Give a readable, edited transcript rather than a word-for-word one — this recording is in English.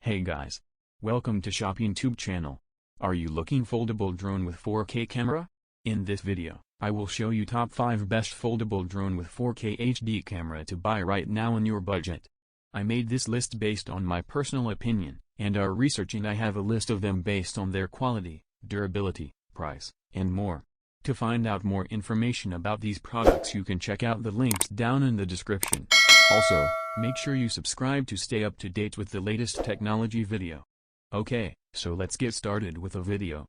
Hey guys. Welcome to ShopYouTube channel. Are you looking foldable drone with 4K camera? In this video, I will show you top 5 best foldable drone with 4K HD camera to buy right now on your budget. I made this list based on my personal opinion, and our researching I have a list of them based on their quality, durability, price, and more. To find out more information about these products you can check out the links down in the description. Also, make sure you subscribe to stay up to date with the latest technology video. Okay, so let's get started with the video.